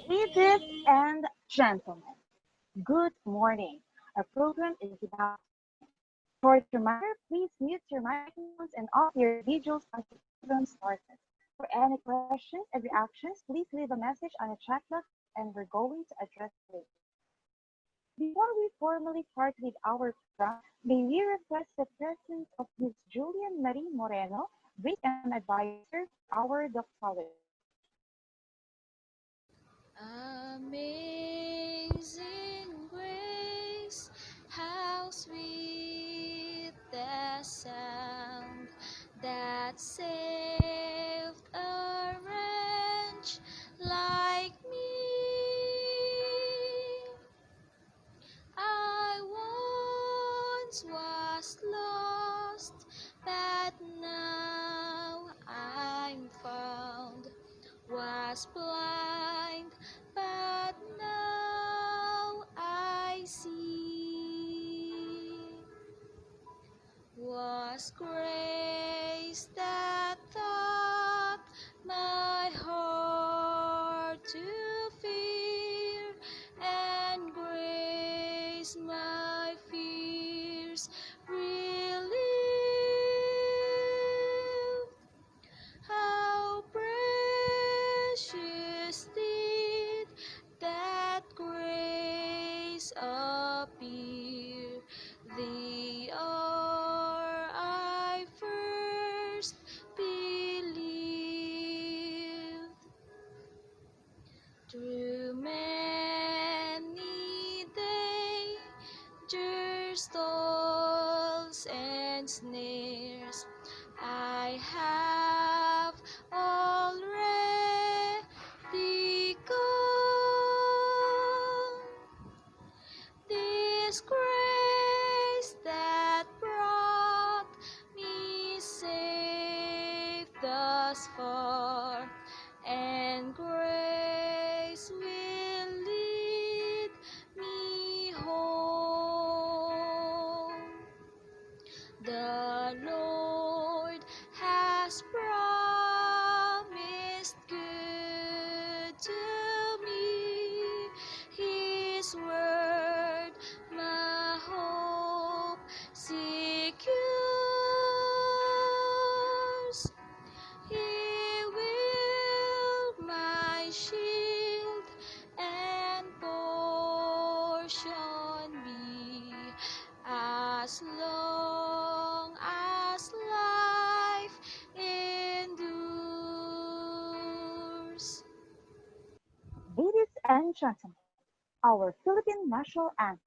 Ladies and gentlemen, good morning. Our program is about short reminder, please mute your microphones and off your videos as the program starts. For any questions and reactions, please leave a message on the chat box and we're going to address it later. Before we formally start with our program, may we request the presence of Ms. Julian Marie Moreno, Break Advisor for our doxology. Amazing grace, how sweet the sound that saved a wretch like me. I once was lost, but now I'm found. Was blind, but now I see. Was grace that taught my heart to fear, and grace my fears relieved. How precious did that grace appear the hour I first believed. Through many dangers, toils, and snares, I have already gone. This grace that brought me safe thus far, and grace will lead me home. The Lord has promised good to me. His word my hope secures. He will my shield and portion be, as long as life endures. Ladies and gentlemen, our Philippine national anthem.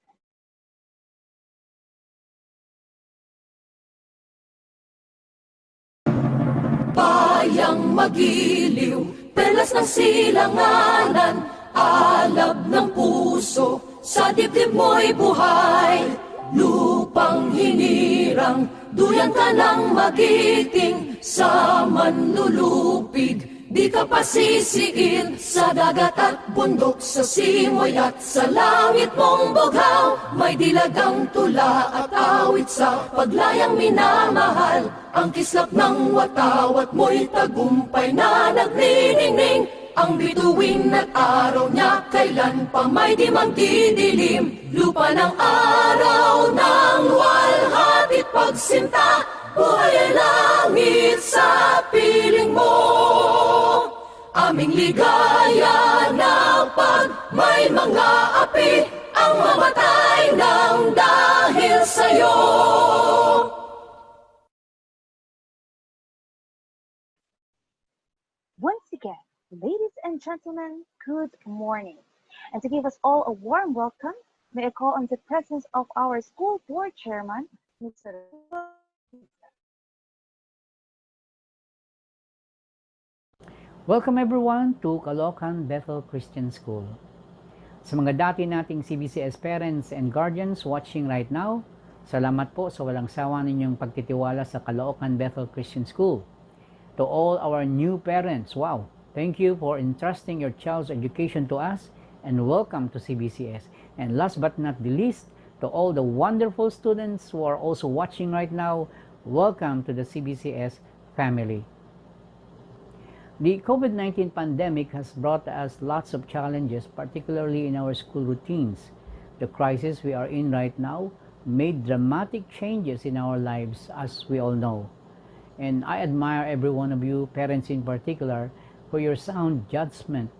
Bayang magiliw, perlas ng silanganan, alab ng puso, sa dibdib mo'y buhay. Lupang hinirang, duyan ka ng magiting, sa manlulupig, di ka pasisiin. Sa dagat at bundok, sa simoy at sa langit mong bughaw, may dilagang tula at awit sa paglayang minamahal. Ang kislap ng watawat mo'y tagumpay na nagniningning. Ang bituin at araw niya kailan pa may di magdidilim. Lupa ng araw ng walhatit pagsinta, buhay ay langit sa piling mo. Aming ligaya na pag may mga api, ang mamatay ng dahil sa'yo. Once again, ladies and gentlemen, good morning. And to give us all a warm welcome, may I call on the presence of our school board chairman, Mr. Welcome everyone to Caloocan Bethel Christian School. Sa mga dati nating CBCS parents and guardians watching right now, salamat po sa walang sawa ninyong pagtitiwala sa Caloocan Bethel Christian School. To all our new parents, wow, thank you for entrusting your child's education to us, and welcome to CBCS. And last but not the least, to all the wonderful students who are also watching right now, welcome to the CBCS family. The COVID-19 pandemic has brought us lots of challenges, particularly in our school routines. The crisis we are in right now made dramatic changes in our lives, as we all know. And I admire every one of you, parents in particular, for your sound judgment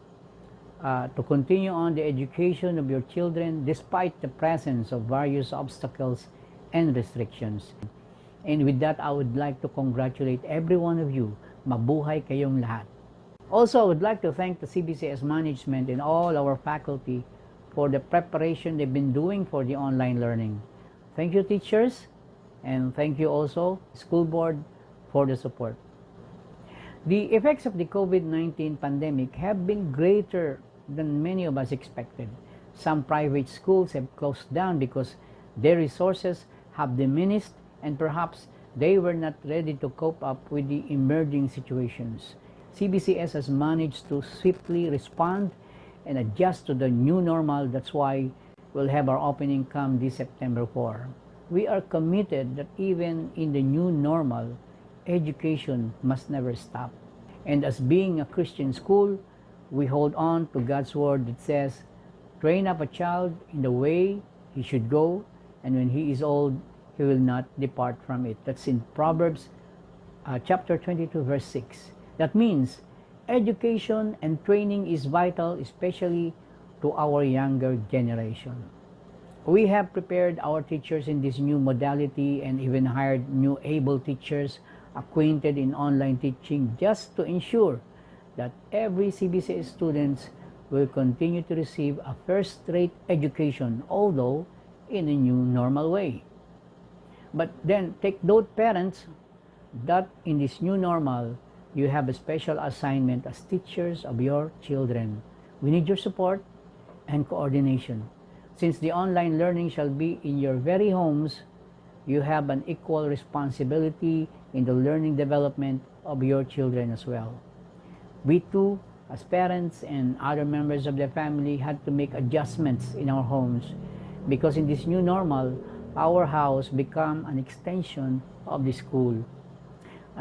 to continue on the education of your children despite the presence of various obstacles and restrictions. And with that, I would like to congratulate every one of you. Mabuhay kayong lahat. Also, I would like to thank the CBCS management and all our faculty for the preparation they've been doing for the online learning. Thank you, teachers, and thank you also, school board, for the support. The effects of the COVID-19 pandemic have been greater than many of us expected. Some private schools have closed down because their resources have diminished and perhaps they were not ready to cope up with the emerging situations. CBCS has managed to swiftly respond and adjust to the new normal. That's why we'll have our opening come this September 4. We are committed that even in the new normal, education must never stop. And as being a Christian school, we hold on to God's word that says, train up a child in the way he should go, and when he is old, he will not depart from it. That's in Proverbs chapter 22, verse 6. That means education and training is vital, especially to our younger generation. We have prepared our teachers in this new modality and even hired new able teachers acquainted in online teaching just to ensure that every CBCS students will continue to receive a first-rate education, although in a new normal way. But then take note, parents, that in this new normal, you have a special assignment as teachers of your children. We need your support and coordination. Since the online learning shall be in your very homes, you have an equal responsibility in the learning development of your children as well. We too, as parents and other members of the family, had to make adjustments in our homes because in this new normal, our house became an extension of the school.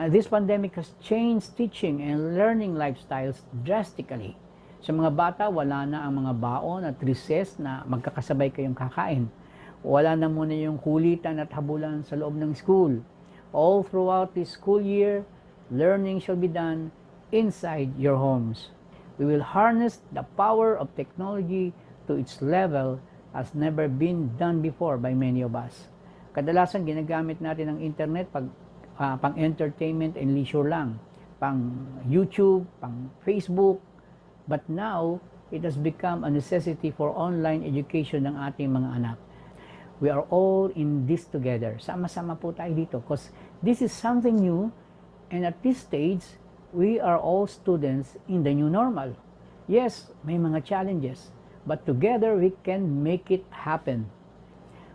This pandemic has changed teaching and learning lifestyles drastically. Sa mga bata, wala na ang mga baon at recess na magkakasabay kayong kakain. Wala na muna yung kulitan at habulan sa loob ng school. All throughout this school year, learning shall be done inside your homes. We will harness the power of technology to its level as never been done before by many of us. Kadalasan ginagamit natin ang internet pang entertainment and leisure lang, pang YouTube, pang Facebook, but now it has become a necessity for online education ng ating mga anak. We are all in this together. Sama-sama po tayo dito because this is something new, and at this stage, we are all students in the new normal. Yes, may mga challenges, but together we can make it happen.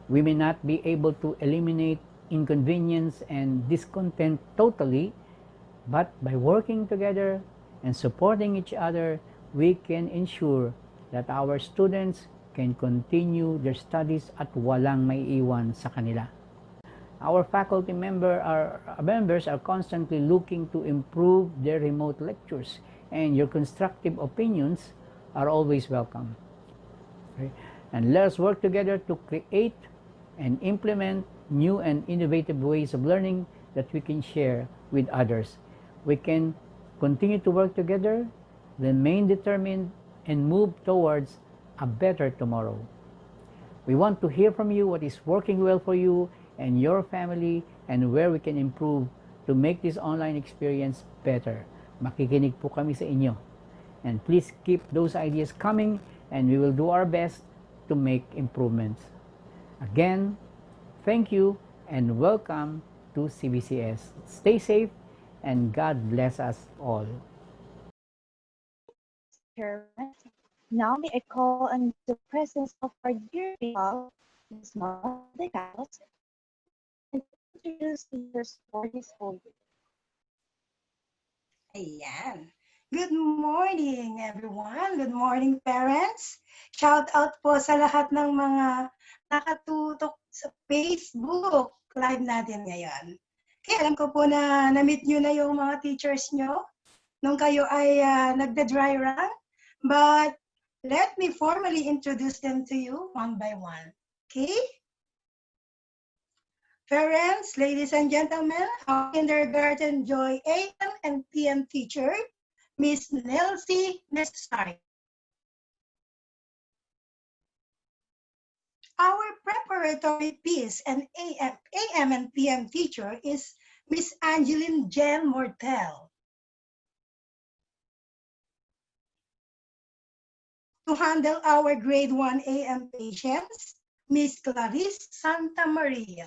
We may not be able to eliminate inconvenience and discontent totally, but by working together and supporting each other, we can ensure that our students can continue their studies at walang maiiwan sa kanila. Our faculty members are constantly looking to improve their remote lectures, and your constructive opinions are always welcome. Okay? And let us work together to create and implement new and innovative ways of learning that we can share with others. We can continue to work together, remain determined, and move towards a better tomorrow. We want to hear from you what is working well for you and your family and where we can improve to make this online experience better. Makikinig po kami sa inyo. And please keep those ideas coming and we will do our best to make improvements. Again, thank you and welcome to CBCS. Stay safe and God bless us all. Now may I call on the presence of our dear people, Ms. Mara de Carlos, and introduce leaders for this whole year. Ayan. Good morning, everyone. Good morning, parents. Shout out po sa lahat ng mga nakatutok sa Facebook live natin ngayon. Kaya alam ko po na na-meet nyo na yung mga teachers nyo. nung kayo ay nagda-dry run. But let me formally introduce them to you one by one. Okay? Parents, ladies and gentlemen, our kindergarten Joy AM and PM teacher, Miss Nelsie Necessary. Our preparatory piece and AM and PM teacher is Miss Angeline Jen Mortel. To handle our grade 1 AM patients, Miss Clarice Santa Maria.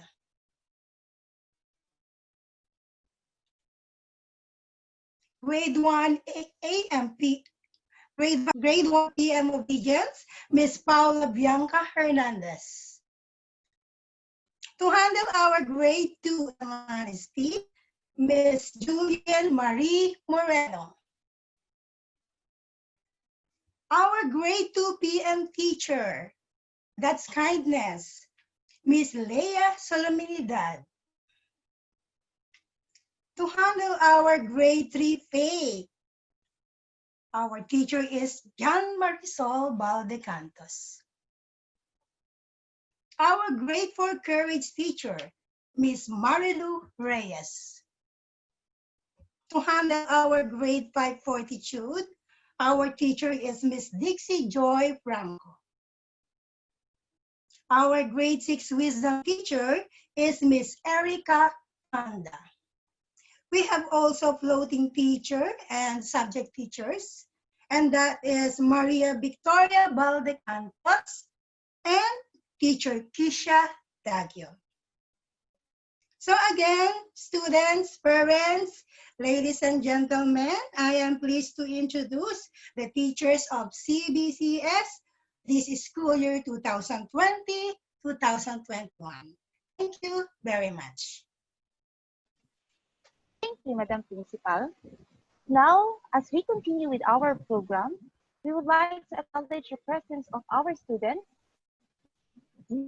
Grade 1 AM grade 1 PM obedience, Miss Paula Bianca Hernandez. To handle our grade 2 honesty, Miss Julian Marie Moreno. Our grade 2 PM teacher, that's kindness, Miss Leia Solominidad. To handle our grade 3 faith, our teacher is Jan Marisol Baldecantos. Our grade 4 courage teacher, Miss Marilu Reyes. To handle our grade 5 fortitude, our teacher is Miss Dixie Joy Franco. Our grade 6 wisdom teacher is Miss Erica Panda. We have also floating teacher and subject teachers, and that is Maria Victoria Baldecantos and teacher Kisha Dagyo. So again, students, parents, ladies and gentlemen, I am pleased to introduce the teachers of CBCS. This is school year 2020-2021. Thank you very much. Thank you, Madam Principal. Now, as we continue with our program, we would like to acknowledge the presence of our students,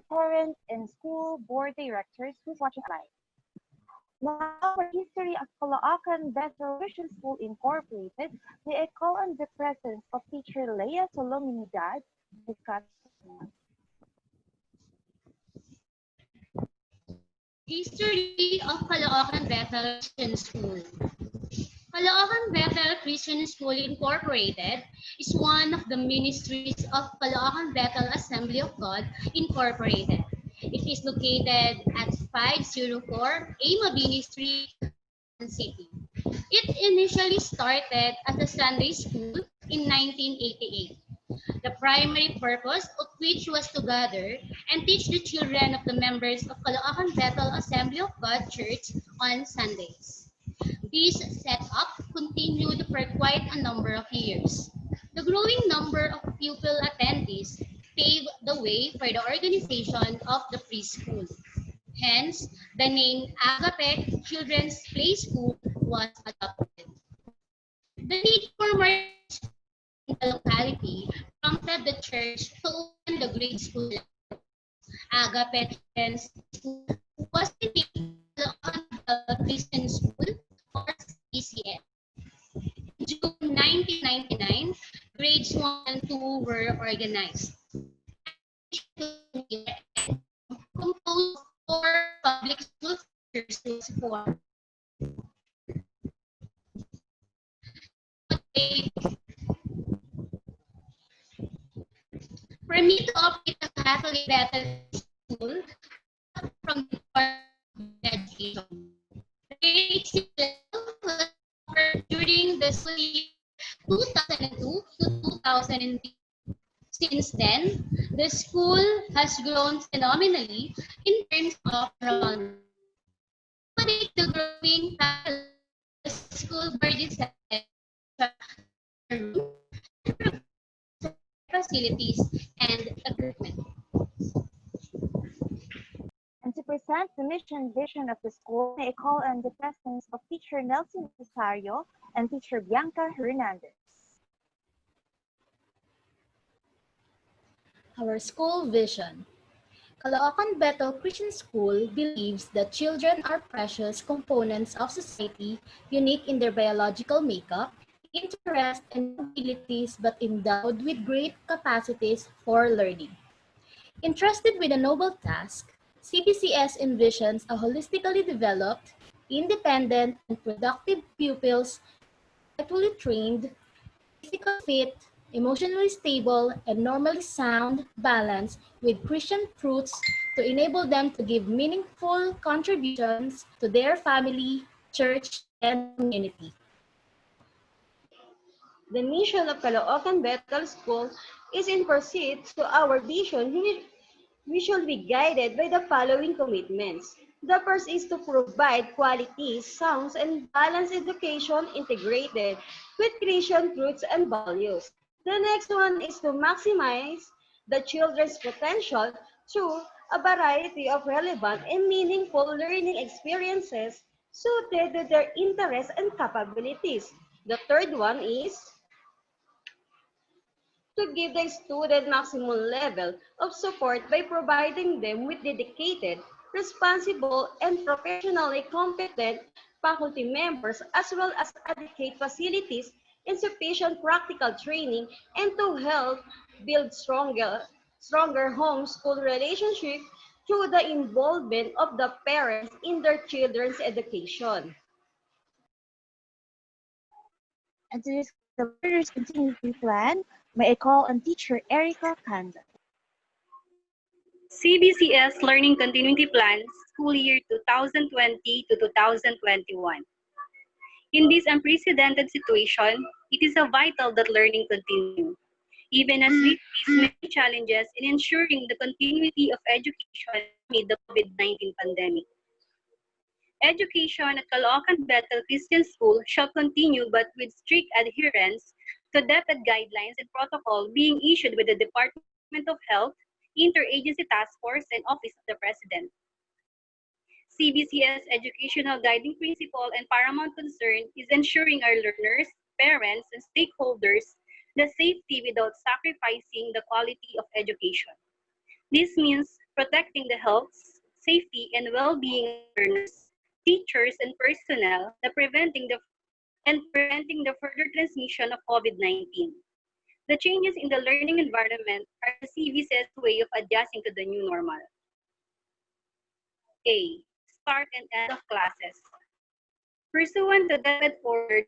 parents, and school board directors who's watching live. Now, for history of Caloocan Bethel Christian School Incorporated, may I call on the presence of teacher Leia Solominidad to discuss. History of Caloocan Bethel Christian School. Caloocan Bethel Christian School Incorporated is one of the ministries of Caloocan Bethel Assembly of God Incorporated. It is located at 504 Mabini Street, Quezon City. It initially started as a Sunday school in 1988. The primary purpose of which was to gather and teach the children of the members of Caloocan Bethel Assembly of God Church on Sundays. This setup continued for quite a number of years. The growing number of pupil attendees paved the way for the organization of the preschool. Hence, the name Agape Children's Play School was adopted. The need for more in the locality prompted the church to open the grade school. Agape Children's School was renamed the Christian School, or cbcs. In June 1999, grades 1 and 2 were organized. Composed of 4 public school teachers was formed. For me to operate a Catholic Bethel school from the education. The grade 6 level was offered during the school year 2002 to 2003. Since then, the school has grown phenomenally in terms of enrollment. To accommodate the growing talent, the school board decided to facilities and equipment. And to present the mission vision of the school, may I call on the presence of teacher Nelson Rosario and teacher Bianca Hernandez. Our school vision. Caloocan Bethel Christian School believes that children are precious components of society, unique in their biological makeup, interest, and abilities, but endowed with great capacities for learning. Entrusted with a noble task, CBCS envisions a holistically developed, independent, and productive pupils intellectually trained, physically fit, emotionally stable, and normally sound, balanced with Christian truths to enable them to give meaningful contributions to their family, church, and community. The mission of Caloocan Bethel School is in pursuit to our vision. We should be guided by the following commitments. The first is to provide quality, sound, and balanced education integrated with Christian truths and values. The next one is to maximize the children's potential through a variety of relevant and meaningful learning experiences suited to their interests and capabilities. The third one is to give the student maximum level of support by providing them with dedicated, responsible, and professionally competent faculty members, as well as adequate facilities and sufficient practical training, and to help build stronger home-school relationships through the involvement of the parents in their children's education. And to discuss the learner's continuity plan, may I call on teacher Erica Kanda. CBCS Learning Continuity Plan, school year 2020 to 2021. In this unprecedented situation, it is vital that learning continue, even as we face many challenges in ensuring the continuity of education amid the COVID-19 pandemic. Education at Caloocan Bethel Christian School shall continue, but with strict adherence to DepEd guidelines and protocol being issued by the Department of Health, Interagency Task Force, and Office of the President. CBCS educational guiding principle and paramount concern is ensuring our learners, parents, and stakeholders the safety without sacrificing the quality of education. This means protecting the health, safety, and well-being of learners, teachers, and personnel, preventing the further transmission of COVID-19. The changes in the learning environment are the CBCS way of adjusting to the new normal. A. Start and end of classes. Pursuant to DepEd Order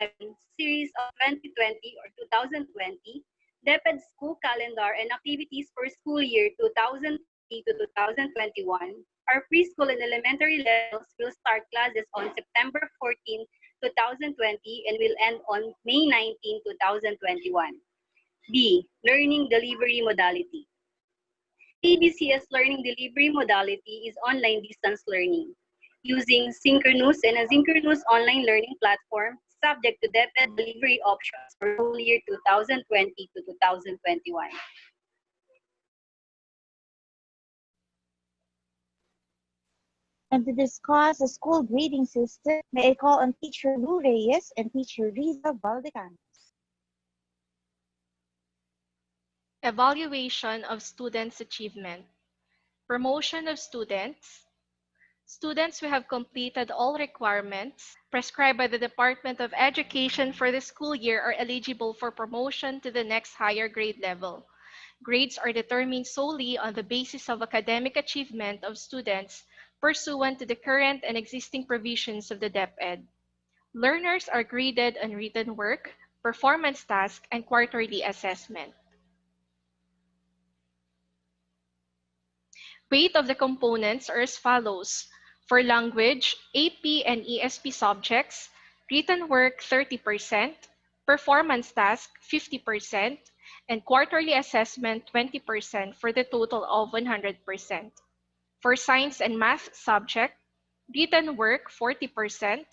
07, Series of 2020 or 2020, DepEd school calendar and activities for school year 2020 to 2021, our preschool and elementary levels will start classes on September 14, 2020 and will end on May 19, 2021. B. Learning delivery modality. CBCS learning delivery modality is online distance learning using synchronous and asynchronous online learning platform subject to DepEd delivery options for school year 2020 to 2021. And to discuss the school grading system, may I call on teacher Lou Reyes and teacher Riza Valdecanos. Evaluation of students' achievement. Promotion of students. Students who have completed all requirements prescribed by the Department of Education for the school year are eligible for promotion to the next higher grade level. Grades are determined solely on the basis of academic achievement of students pursuant to the current and existing provisions of the DepEd. Learners are graded on written work, performance task, and quarterly assessment. Weight of the components are as follows. For language, AP and ESP subjects, written work 30%, performance task 50%, and quarterly assessment 20% for the total of 100%. For science and math subject, written work 40%,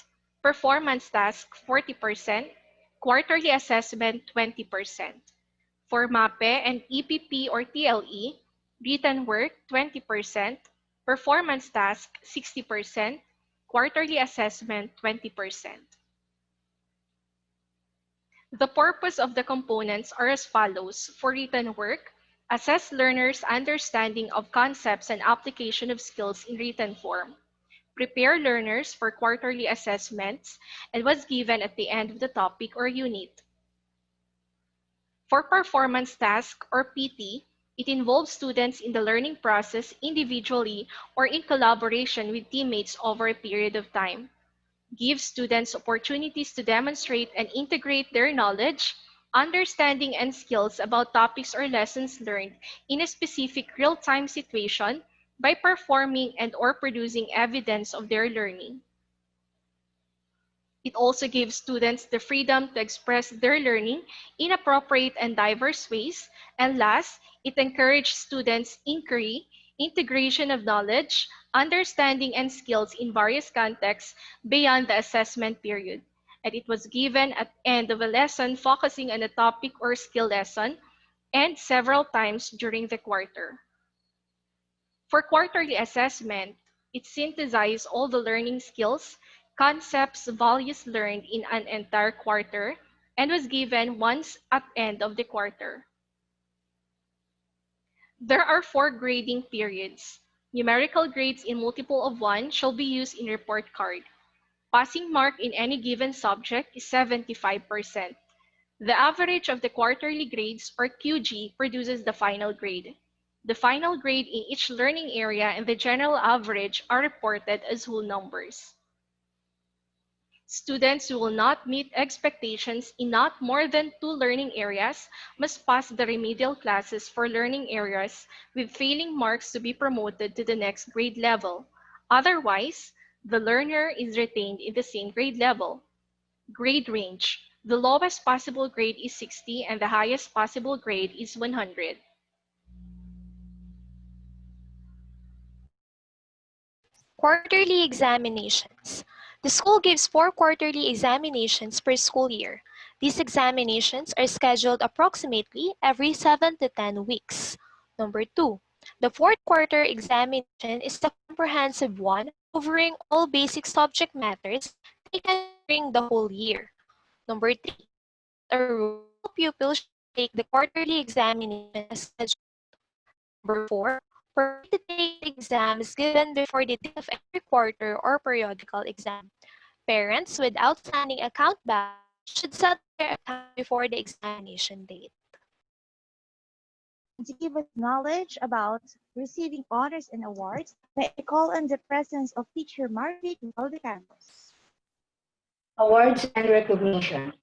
performance task 40%, quarterly assessment 20%. For MAPE and EPP or TLE, written work 20%, performance task 60%, quarterly assessment 20%. The purpose of the components are as follows. For written work, assess learners' understanding of concepts and application of skills in written form. prepare learners for quarterly assessments, and was given at the end of the topic or unit. For performance task or PT, it involves students in the learning process individually or in collaboration with teammates over a period of time. Gives students opportunities to demonstrate and integrate their knowledge, understanding, and skills about topics or lessons learned in a specific real-time situation by performing and/or producing evidence of their learning. It also gives students the freedom to express their learning in appropriate and diverse ways. And last, it encourages students' inquiry, integration of knowledge, understanding, and skills in various contexts beyond the assessment period. And it was given at the end of a lesson focusing on a topic or skill lesson and several times during the quarter. For quarterly assessment, it synthesized all the learning skills, concepts, values learned in an entire quarter and was given once at the end of the quarter. There are 4 grading periods. Numerical grades in multiple of 1 shall be used in report card. Passing mark in any given subject is 75%. The average of the quarterly grades, or QG, produces the final grade. The final grade in each learning area and the general average are reported as whole numbers. Students who will not meet expectations in not more than 2 learning areas must pass the remedial classes for learning areas with failing marks to be promoted to the next grade level. Otherwise, the learner is retained in the same grade level. Grade range. The lowest possible grade is 60 and the highest possible grade is 100. Quarterly examinations. The school gives 4 quarterly examinations per school year. These examinations are scheduled approximately every 7 to 10 weeks. Number 2. The fourth quarter examination is the comprehensive one covering all basic subject matters taken during the whole year. Number 3. As a rule, all pupils should take the quarterly examination as scheduled. Number 4. Permit to take the exams given before the date of every quarter or periodical exam. Parents with outstanding account balance should settle their account before the examination date. To give us knowledge about receiving honors and awards, may I call on the presence of Teacher Margaret Valdecampos. Awards and recognition.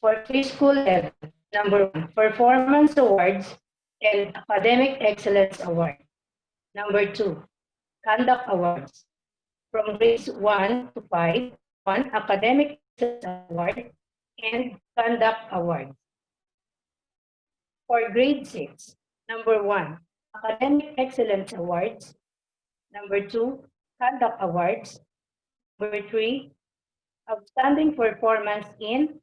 For preschool level, number 1, Performance Awards and Academic Excellence Award. Number 2, Conduct Awards. From grades 1 to 5, 1 Academic Excellence Award and Conduct Award. For grade 6, number 1, Academic Excellence Awards. Number 2, Conduct Awards. Number 3, Outstanding Performance in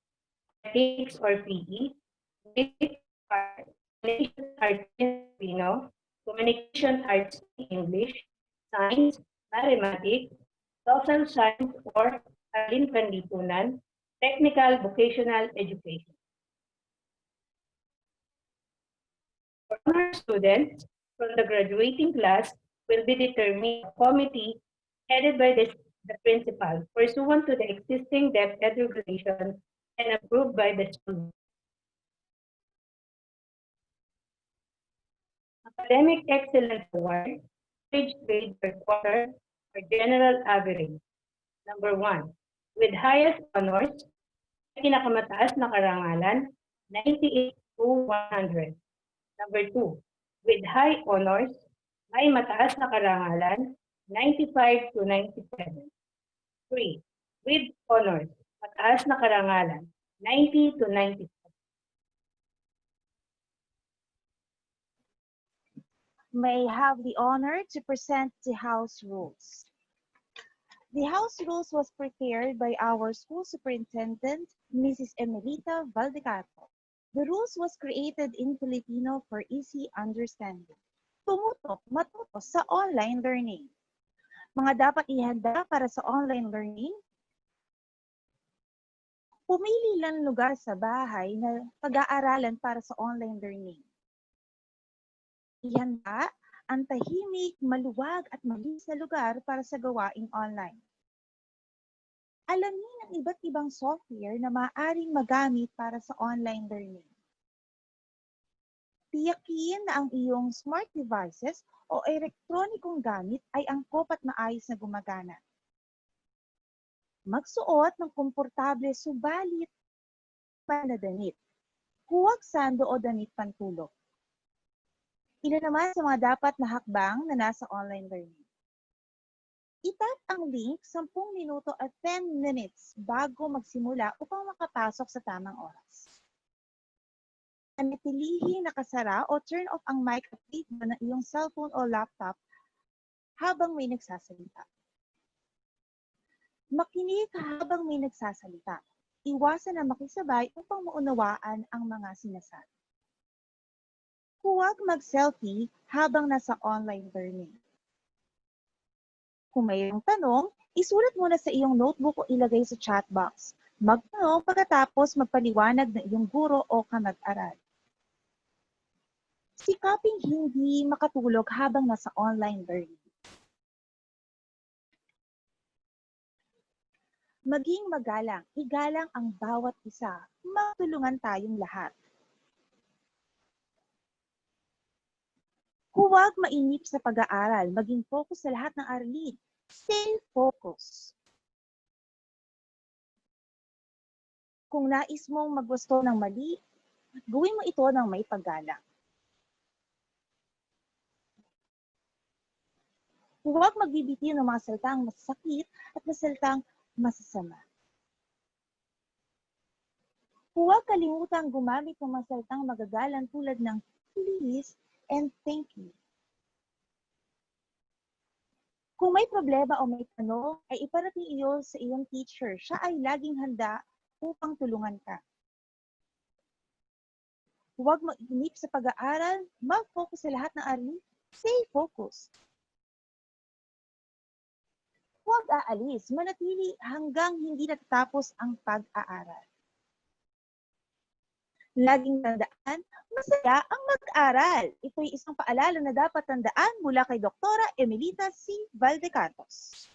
Athletics or PE, Music, Art, Communication Arts in Filipino, Communication Arts in English, Science, Mathematics, Social Science or Arlin Panlipunan, Technical Vocational Education. For honor students from the graduating class will be determined a committee headed by the principal, pursuant to the existing DepEd regulations and approved by the school. Academic Excellence Award, average grade per quarter or general average. Number 1, with highest honors, pinakamataas na karangalan, 98 to 100. Number 2, with high honors, may mataas na karangalan, 95 to 97. 3, with honors, mataas na karangalan, 90 to 95. May I have the honor to present the House Rules. The House Rules was prepared by our school superintendent, Mrs. Emelita Valdecarpo. The rules was created in Filipino for easy understanding. Tumutok, matuto sa online learning. Mga dapat ihanda para sa online learning. Pumili lang lugar sa bahay na pag-aaralan para sa online learning. Ihanda ang tahimik, maluwag at malinis na lugar para sa gawaing online. Alamin ang iba't ibang software na maaaring magamit para sa online learning. Tiyakin na ang iyong smart devices o elektronikong gamit ay angkop at maayos na gumagana. Magsuot ng komportable subalit na damit. Huwag sando o damit pantulog. Ilan naman sa mga dapat na hakbang na nasa online learning. Itap ang link 10 minuto at 10 minutes bago magsimula upang makapasok sa tamang oras. Manatilihin nakasara o turn off ang mic at video ng iyong cellphone o laptop habang may nagsasalita. Makinig habang may nagsasalita. Iwasan na makisabay upang maunawaan ang mga sinasabi. Huwag mag-selfie habang nasa online learning. Kung mayroong tanong, isulat muna sa iyong notebook o ilagay sa chat box. Magtanong pagkatapos magpaliwanag ng iyong guro o kamag-aral. Sikaping hindi makatulog habang nasa online learning. Maging magalang, igalang ang bawat isa, matulungan tayong lahat. Huwag mainip sa pag-aaral, maging focus sa lahat ng aralin. Stay focused. Kung nais mong maggusto ng mali, gawin mo ito ng may paggalang. Huwag magbibitiw ng mga salitang masakit at mga salitang masasama. Huwag kalimutang gumamit ng mga salitang magagalang tulad ng please and thank you. Kung may problema o may tanong, ay iparating iyo sa iyong teacher. Siya ay laging handa upang tulungan ka. Huwag mag-inip sa pag-aaral, mag-focus sa lahat ng aralin. Stay focused. Huwag aalis, manatili hanggang hindi natatapos ang pag-aaral. Laging tandaan, masaya ang mag-aral. Ito'y isang paalala na dapat tandaan mula kay Doktora Emelita C. Valdecantos.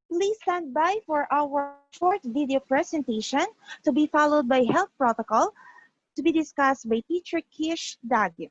Please stand by for our short video presentation to be followed by health protocol to be discussed by Teacher Kish Dagyo.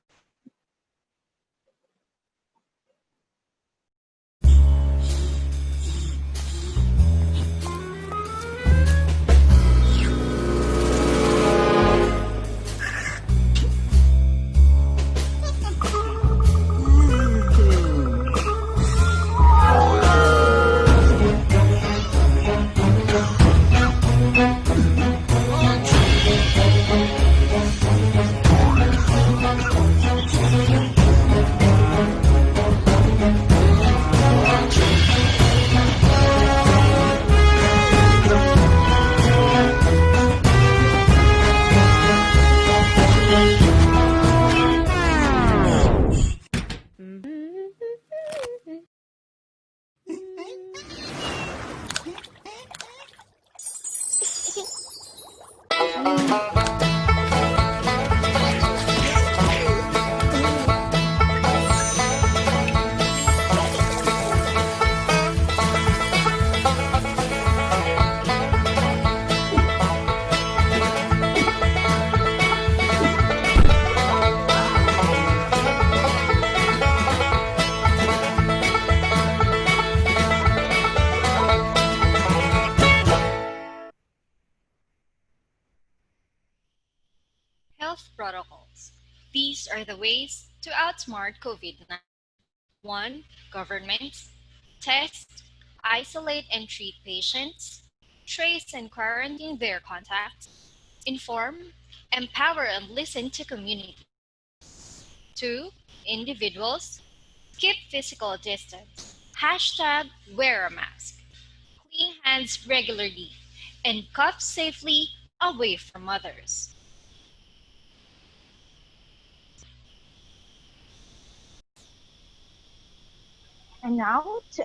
Health protocols. These are the ways to outsmart COVID-19. 1. Governments. Test, isolate and treat patients. Trace and quarantine their contacts. Inform, empower and listen to community. 2. Individuals. Keep physical distance. Hashtag wear a mask. Clean hands regularly. And cough safely away from others. And now, to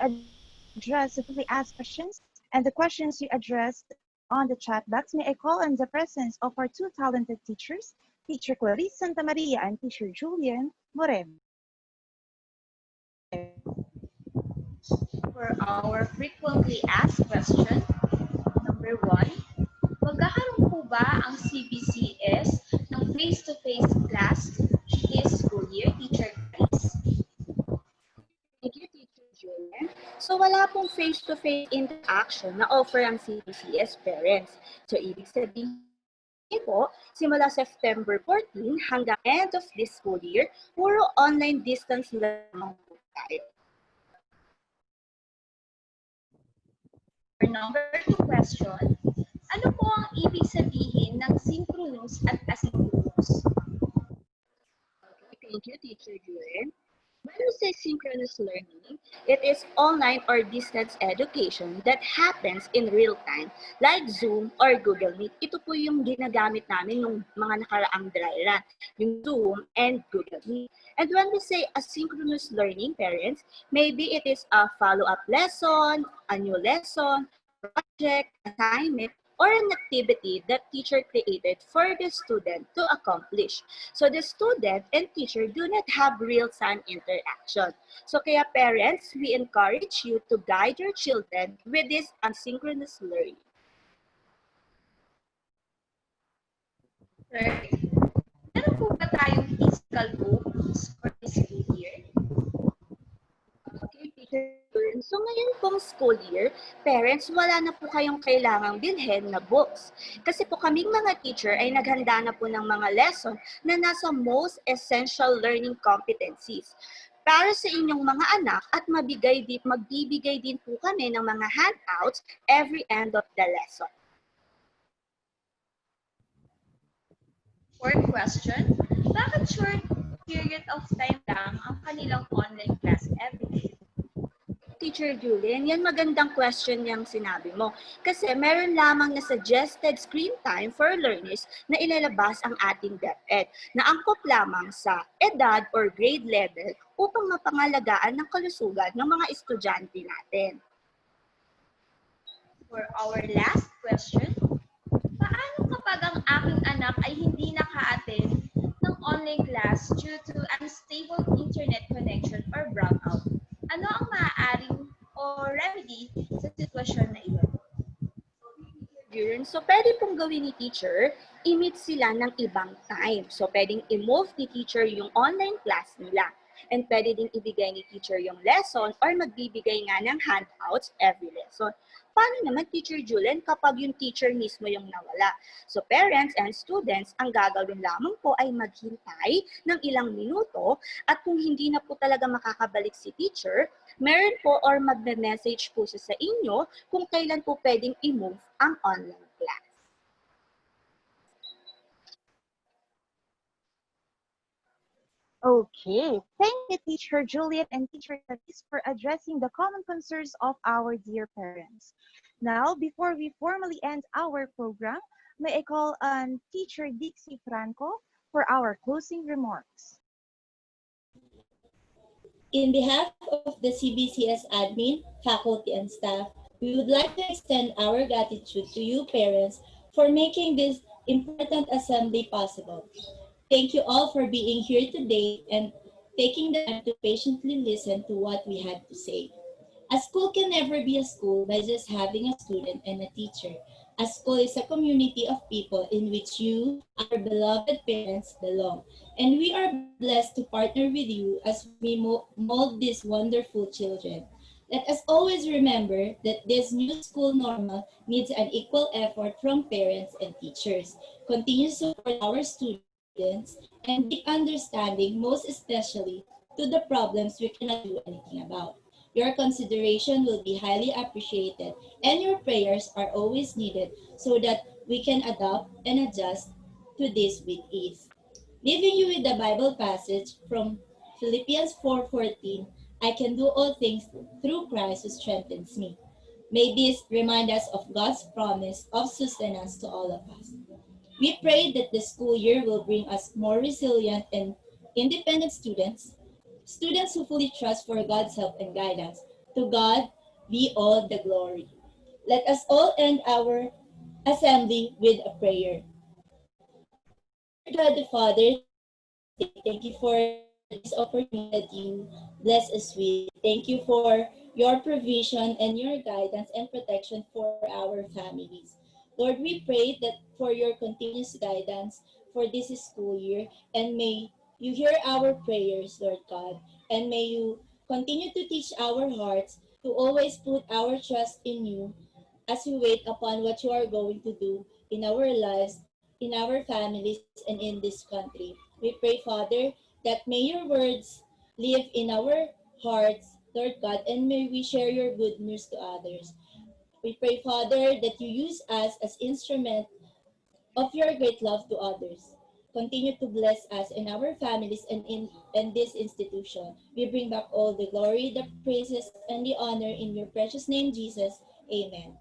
address the frequently asked questions and the questions you addressed on the chat box, may I call on the presence of our two talented teachers, Teacher Clarice Santa Maria and Teacher Julian, Morem. For our frequently asked question, number 1, magkakaroon po ba ang CBCS ng face-to-face class this school year, Teacher Grace? Thank you, Teacher Julian. So wala pong face-to-face interaction na offer ang CBCS parents. So ibig sabihin po, simula September 14 hanggang end of this school year, puro online distance lamang po tayo. For number 2 question, ano po ang ibig sabihin ng synchronous at asynchronous? Thank you, Teacher Julian. When we say synchronous learning, it is online or distance education that happens in real time, like Zoom or Google Meet. Ito po yung ginagamit namin ng mga nakaraang dry run, yung Zoom and Google Meet. And when we say asynchronous learning, parents, maybe it is a follow-up lesson, a new lesson, project, assignment, or an activity that teacher created for the student to accomplish. So the student and teacher do not have real-time interaction. So kaya parents, we encourage you to guide your children with this asynchronous learning. Right. Meron po ba tayong physical books for this school year? Okay, teacher. So ngayon pong school year, parents, wala na po kayong kailangang bilhin na books. Kasi po kaming mga teacher ay naghanda na po ng mga lesson na nasa most essential learning competencies para sa inyong mga anak at magbibigay din po kami ng mga handouts every end of the lesson. Fourth question, bakit short period of time lang ang kanilang online class every day? Teacher Julian, yan magandang question yung sinabi mo. Kasi meron lamang na suggested screen time for learners na ilalabas ang ating DepEd na angkop lamang sa edad or grade level upang mapangalagaan ng kalusugan ng mga estudyante natin. For our last question, paano kapag ang aking anak ay hindi naka-attend ng online class due to unstable internet connection or brownout? Ano ang maaaring o remedy sa sitwasyon na iyon? So, pwede pong gawin ni teacher, i-meet sila ng ibang time. So, pwedeng i-move ni teacher yung online class nila. And pwede din ibigay ni teacher yung lesson or magbibigay nga ng handouts every lesson. Paano naman, Teacher Julian, kapag yung teacher mismo yung nawala? So parents and students, ang gagawin lamang po ay maghintay ng ilang minuto at kung hindi na po talaga makakabalik si teacher, meron po or magme-message po siya sa inyo kung kailan po pwedeng i-move ang online class. Okay, thank you, Teacher Juliet and Teacher Clarice, for addressing the common concerns of our dear parents. Now, before we formally end our program, may I call on Teacher Dixie Franco for our closing remarks. In behalf of the CBCS admin, faculty, and staff, we would like to extend our gratitude to you parents for making this important assembly possible. Thank you all for being here today and taking the time to patiently listen to what we had to say. A school can never be a school by just having a student and a teacher. A school is a community of people in which you, our beloved parents, belong. And we are blessed to partner with you as we mold these wonderful children. Let us always remember that this new school normal needs an equal effort from parents and teachers. Continue to support our students and deep understanding, most especially to the problems we cannot do anything about. Your consideration will be highly appreciated, and your prayers are always needed so that we can adapt and adjust to this with ease. Leaving you with the Bible passage from Philippians 4:14, I can do all things through Christ who strengthens me. May this remind us of God's promise of sustenance to all of us. We pray that the school year will bring us more resilient and independent students who fully trust for God's help and guidance. To God be all the glory. Let us all end our assembly with a prayer. Dear God the Father, thank you for this opportunity that you bless us with. Thank you for your provision and your guidance and protection for our families. Lord, we pray that for your continuous guidance for this school year, and may you hear our prayers, Lord God, and may you continue to teach our hearts to always put our trust in you as we wait upon what you are going to do in our lives, in our families, and in this country. We pray, Father, that may your words live in our hearts, Lord God, and may we share your good news to others. We pray, Father, that you use us as instrument of your great love to others. Continue to bless us and our families and this institution. We bring back all the glory, the praises, and the honor in your precious name, Jesus. Amen.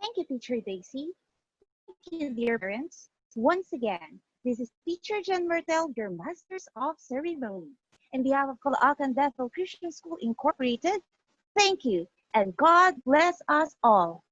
Thank you, Teacher Daisy. Thank you, dear parents. Once again, this is Teacher Jen Mertel, your Masters of Ceremony. In behalf of Caloocan Bethel Christian School Incorporated, thank you, and God bless us all.